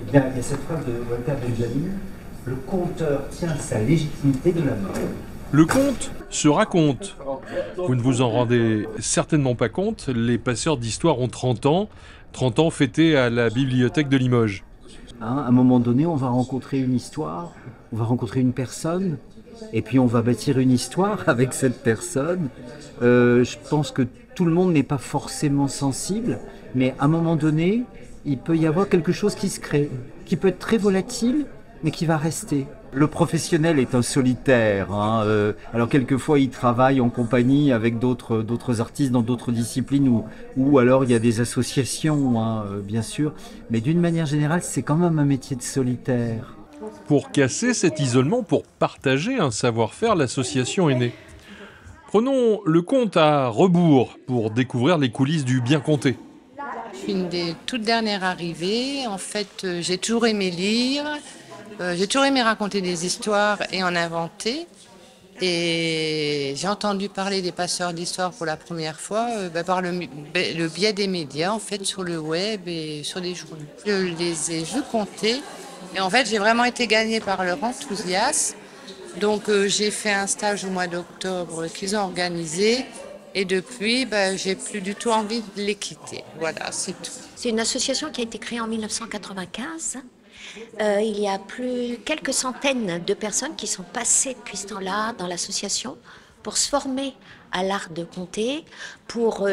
Il y a cette phrase de Walter Benjamin, le conteur tient sa légitimité de la mort. Le conte se raconte. Vous ne vous en rendez certainement pas compte, les passeurs d'histoire ont 30 ans fêtés à la bibliothèque de Limoges. À un moment donné, on va rencontrer une histoire, on va rencontrer une personne, et puis on va bâtir une histoire avec cette personne. Je pense que tout le monde n'est pas forcément sensible, mais à un moment donné, il peut y avoir quelque chose qui se crée, qui peut être très volatile, mais qui va rester. Le professionnel est un solitaire, hein. Alors quelquefois il travaille en compagnie avec d'autres artistes dans d'autres disciplines ou alors il y a des associations, hein, bien sûr. Mais d'une manière générale, c'est quand même un métier de solitaire. Pour casser cet isolement, pour partager un savoir-faire, l'association est née. Prenons le conte à rebours pour découvrir les coulisses du bien conté. Je suis une des toutes dernières arrivées. En fait, j'ai toujours aimé lire. J'ai toujours aimé raconter des histoires et en inventer. Et j'ai entendu parler des passeurs d'histoire pour la première fois par le biais des médias, en fait, sur le web et sur des journaux. Je les ai vus compter et en fait, j'ai vraiment été gagnée par leur enthousiasme. Donc, j'ai fait un stage au mois d'octobre qu'ils ont organisé et depuis, j'ai plus du tout envie de les quitter. Voilà, c'est tout. C'est une association qui a été créée en 1995. Il y a quelques centaines de personnes qui sont passées depuis ce temps-là dans l'association pour se former à l'art de compter, pour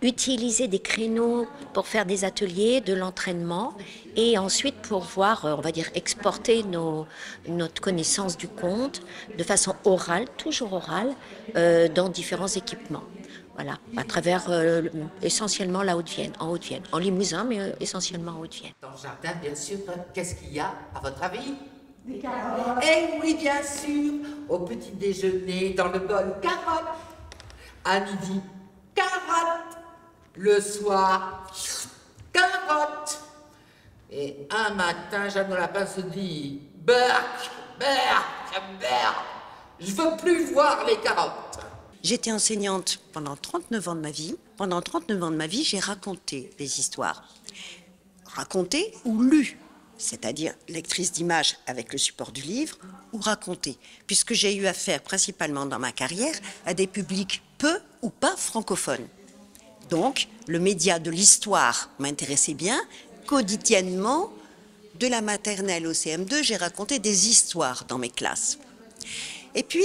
utiliser des créneaux pour faire des ateliers, de l'entraînement et ensuite pour pouvoir, on va dire, exporter notre connaissance du compte de façon orale, toujours orale, dans différents équipements. Voilà, à travers essentiellement la Haute-Vienne, en Haute-Vienne, en Limousin, mais essentiellement en Haute-Vienne. Dans le jardin, bien sûr, qu'est-ce qu'il y a, à votre avis? Des carottes. Eh oui, bien sûr, au petit déjeuner, dans le bol, carottes. À midi, carottes. Le soir, carottes. Et un matin, Jeanne Lapin se dit, berk, je veux plus voir les carottes. J'étais enseignante pendant 39 ans de ma vie. Pendant 39 ans de ma vie, j'ai raconté des histoires. Raconté ou lu, c'est-à-dire lectrice d'images avec le support du livre, ou raconté, puisque j'ai eu affaire principalement dans ma carrière à des publics peu ou pas francophones. Donc, le média de l'histoire m'intéressait bien. Quotidiennement, de la maternelle au CM2, j'ai raconté des histoires dans mes classes. Et puis,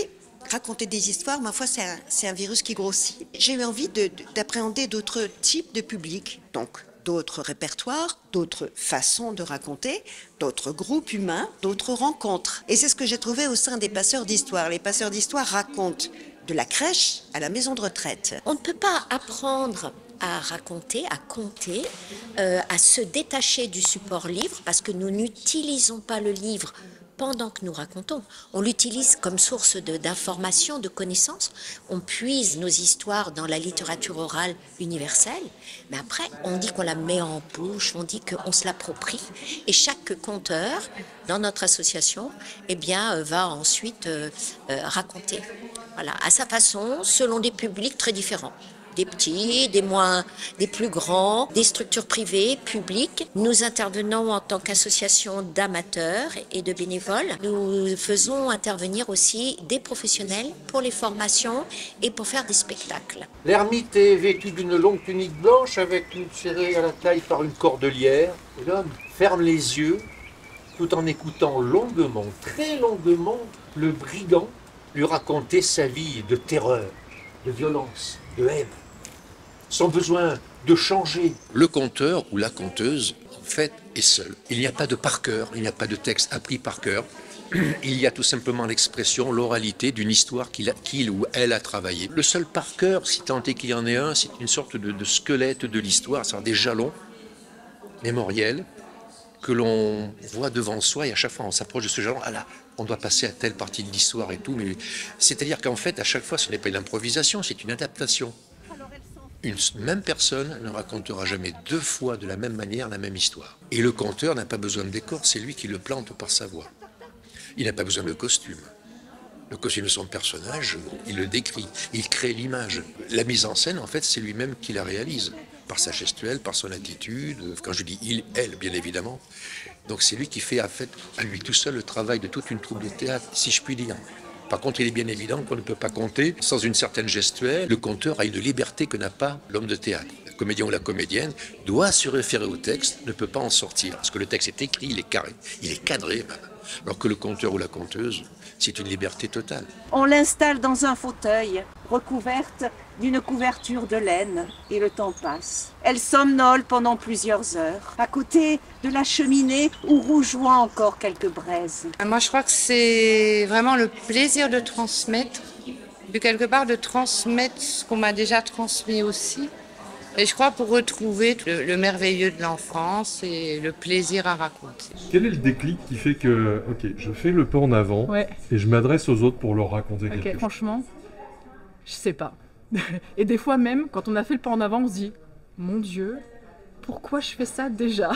raconter des histoires, ma foi, c'est un virus qui grossit. J'ai eu envie d'appréhender d'autres types de publics, donc d'autres répertoires, d'autres façons de raconter, d'autres groupes humains, d'autres rencontres. Et c'est ce que j'ai trouvé au sein des passeurs d'histoire. Les passeurs d'histoire racontent de la crèche à la maison de retraite. On ne peut pas apprendre à raconter, à compter, à se détacher du support livre, parce que nous n'utilisons pas le livre pendant que nous racontons. On l'utilise comme source d'information, de connaissances. On puise nos histoires dans la littérature orale universelle, mais après, on dit qu'on la met en bouche, on dit qu'on se l'approprie. Et chaque conteur, dans notre association, va ensuite raconter. Voilà, à sa façon, selon des publics très différents. Des petits, des plus grands, des structures privées, publiques. Nous intervenons en tant qu'association d'amateurs et de bénévoles. Nous faisons intervenir aussi des professionnels pour les formations et pour faire des spectacles. L'ermite est vêtu d'une longue tunique blanche avec une serrée à la taille par une cordelière. Et l'homme ferme les yeux tout en écoutant longuement, très longuement, le brigand lui raconter sa vie de terreur, de violence, de haine. Son besoin de changer. Le conteur ou la conteuse, en fait, est seul. Il n'y a pas de par cœur, il n'y a pas de texte appris par cœur. Il y a tout simplement l'expression, l'oralité d'une histoire qu'il ou elle a travaillé. Le seul par cœur, si tant est qu'il y en ait un, c'est une sorte de squelette de l'histoire, c'est-à-dire des jalons mémoriels que l'on voit devant soi et à chaque fois on s'approche de ce jalon. Ah là, on doit passer à telle partie de l'histoire et tout. Mais c'est-à-dire qu'en fait, à chaque fois, ce n'est pas une improvisation, c'est une adaptation. Une même personne ne racontera jamais deux fois de la même manière la même histoire. Et le conteur n'a pas besoin de décor, c'est lui qui le plante par sa voix. Il n'a pas besoin de costume. Le costume de son personnage, il le décrit, il crée l'image. La mise en scène, en fait, c'est lui-même qui la réalise, par sa gestuelle, par son attitude. Quand je dis il, elle, bien évidemment. Donc c'est lui qui fait en fait à lui tout seul le travail de toute une troupe de théâtre, si je puis dire. Par contre, il est bien évident qu'on ne peut pas compter sans une certaine gestuelle. Le conteur a une liberté que n'a pas l'homme de théâtre. Le comédien ou la comédienne doit se référer au texte, ne peut pas en sortir. Parce que le texte est écrit, il est carré, il est cadré même. Alors que le conteur ou la conteuse, c'est une liberté totale. On l'installe dans un fauteuil, recouverte d'une couverture de laine, et le temps passe. Elle somnole pendant plusieurs heures, à côté de la cheminée où rougeoient encore quelques braises. Moi, je crois que c'est vraiment le plaisir de transmettre, de quelque part de transmettre ce qu'on m'a déjà transmis aussi. Et je crois pour retrouver le merveilleux de l'enfance et le plaisir à raconter. Quel est le déclic qui fait que, ok, je fais le pas en avant et je m'adresse aux autres pour leur raconter quelque chose? Franchement, je sais pas. Et des fois même, quand on a fait le pas en avant, on se dit « Mon Dieu, pourquoi je fais ça déjà ?»